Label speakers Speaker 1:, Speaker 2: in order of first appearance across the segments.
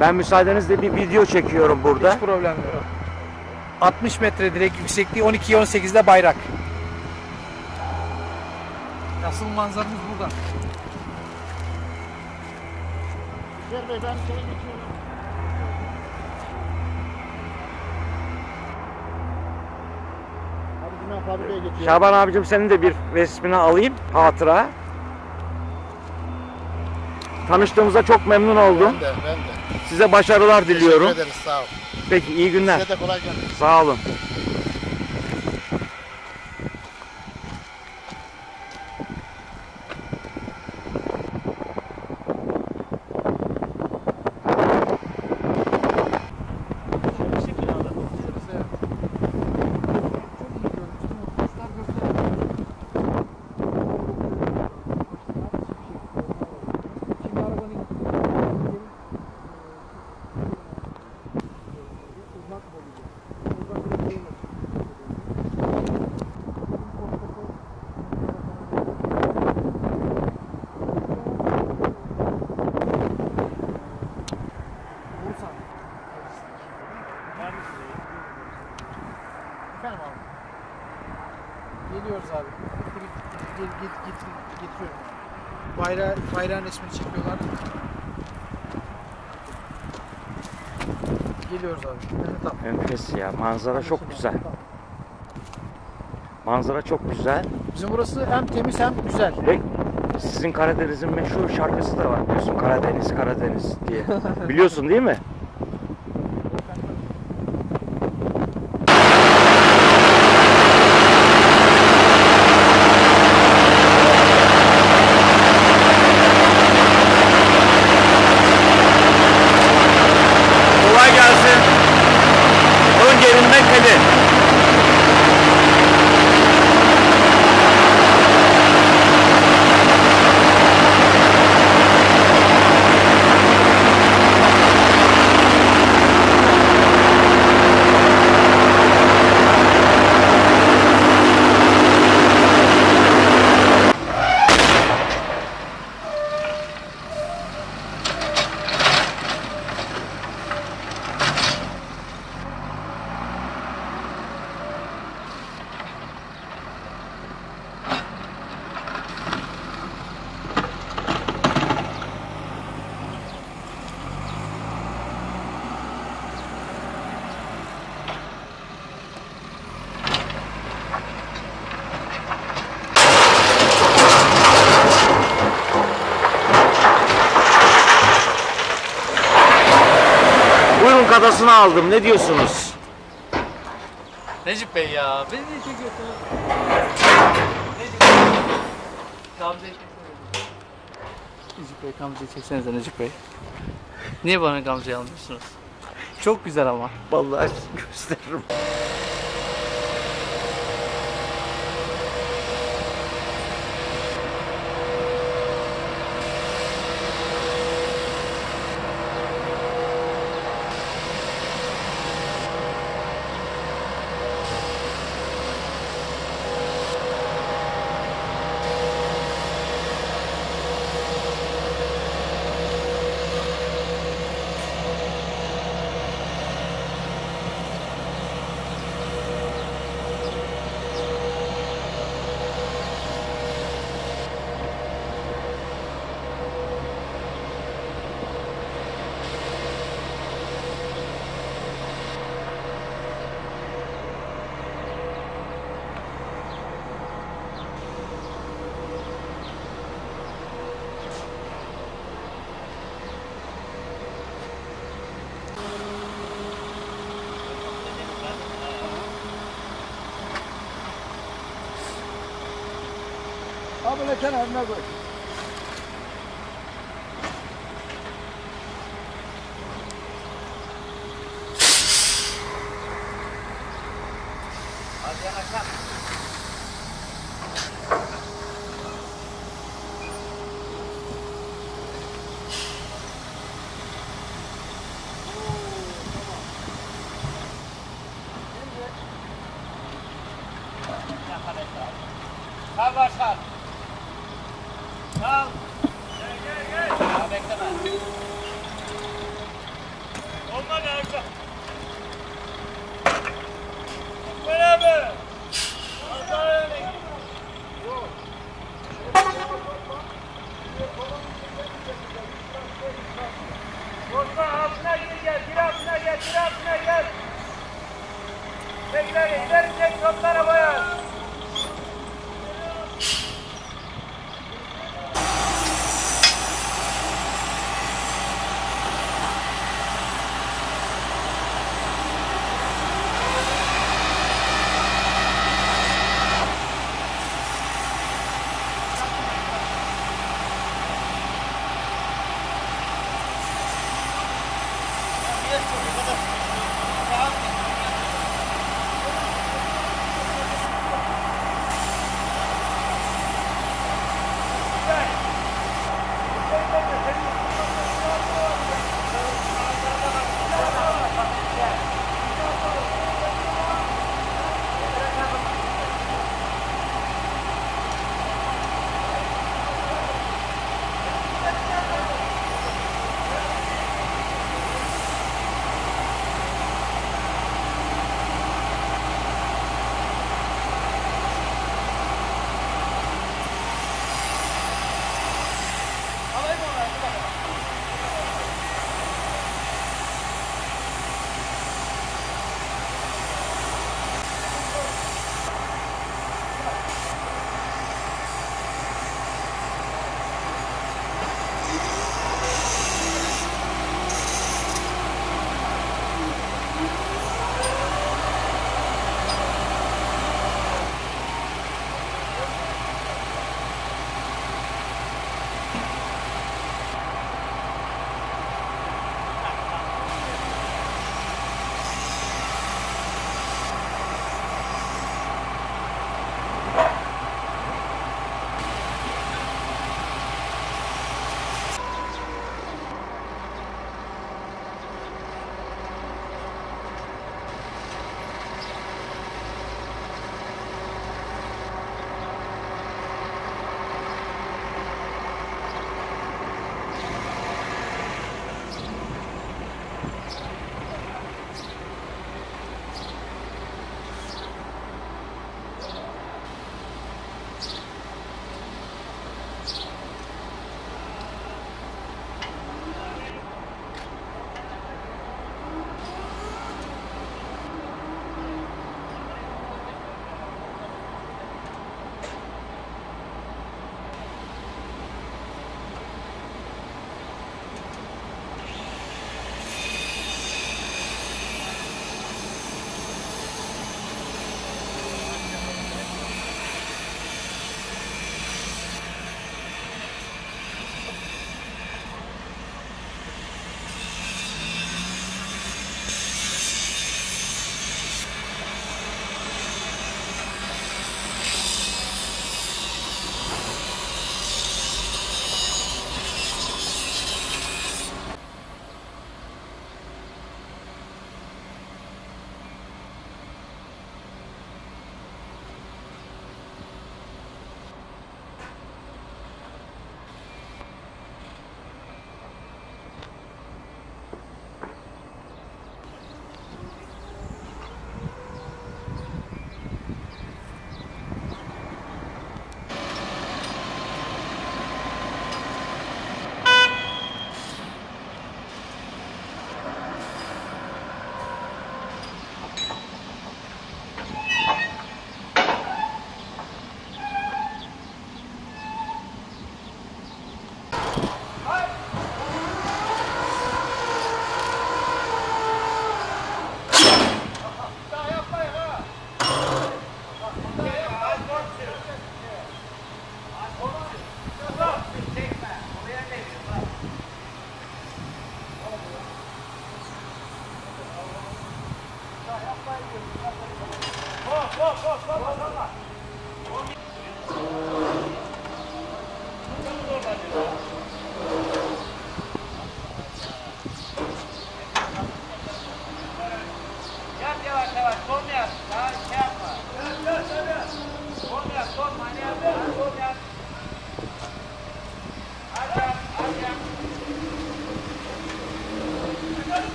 Speaker 1: Ben müsaadenizle bir video çekiyorum burada.
Speaker 2: Hiç problem yok. 60 metre direkt yüksekliği, 12-18'de bayrak. Asıl manzaramız burada.
Speaker 3: Gel bey, ben şeye geçiyorum. Hadi ben fabrikaya geçiyorum.
Speaker 1: Şaban abicim, senin de bir resmini alayım, hatıra. Tanıştığımıza çok memnun oldum.
Speaker 3: Ben de.
Speaker 1: Size başarılar diliyorum.
Speaker 3: Teşekkür ederiz, sağ ol.
Speaker 1: Peki, iyi günler.
Speaker 3: Size de kolay gelsin.
Speaker 1: Sağ olun.
Speaker 2: Efendim abi. Geliyoruz abi. Getiriyorum. Bayrağın resmini çekiyorlar. Geliyoruz abi. Tamam.
Speaker 1: Enfes ya. Manzara çok güzel. Manzara çok güzel.
Speaker 2: Bizim burası hem temiz hem güzel.
Speaker 1: Ve sizin Karadeniz'in meşhur şarkısı da var, biliyorsun. Karadeniz, Karadeniz diye. Biliyorsun değil mi? Kolay gelsin. Ön gerilme kale. Kadasını aldım. Ne diyorsunuz?
Speaker 4: Necip Bey ya, beni niye çekiyorsunuz? Gamze'yi çeksenize. Necip Bey, Gamze'yi çeksenize Necip Bey. Niye bana Gamze'yi almıyorsunuz? Çok güzel ama.
Speaker 1: Vallahi gösteririm.
Speaker 3: Abi ne kenarına koy.
Speaker 4: Hadi yanaşlar. Kal başkan. Kal. Gel. Ya bekleme.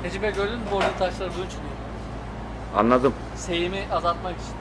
Speaker 4: Necip Bey gördün mü bordo taşları bunun için?
Speaker 1: Anladım.
Speaker 4: Seyimi azaltmak için.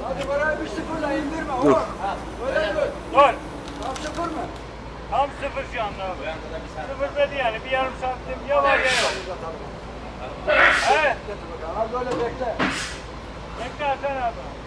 Speaker 3: Hadi parayı bir sıfırla indirme.
Speaker 1: Dur.
Speaker 3: Böyle dur.
Speaker 5: Dur.
Speaker 3: Tam sıfır mı?
Speaker 5: Tam sıfır şu anda abi. Sıfır dedi yani. Bir yarım santim ya var ya yok. Evet.
Speaker 3: Getir bakalım. Az böyle bekle.
Speaker 5: Bekle Hasan abi.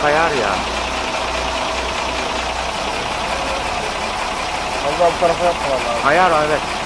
Speaker 1: kayar ya.
Speaker 2: Allah bu tarafa yapma vallahi.
Speaker 1: Kayar evet.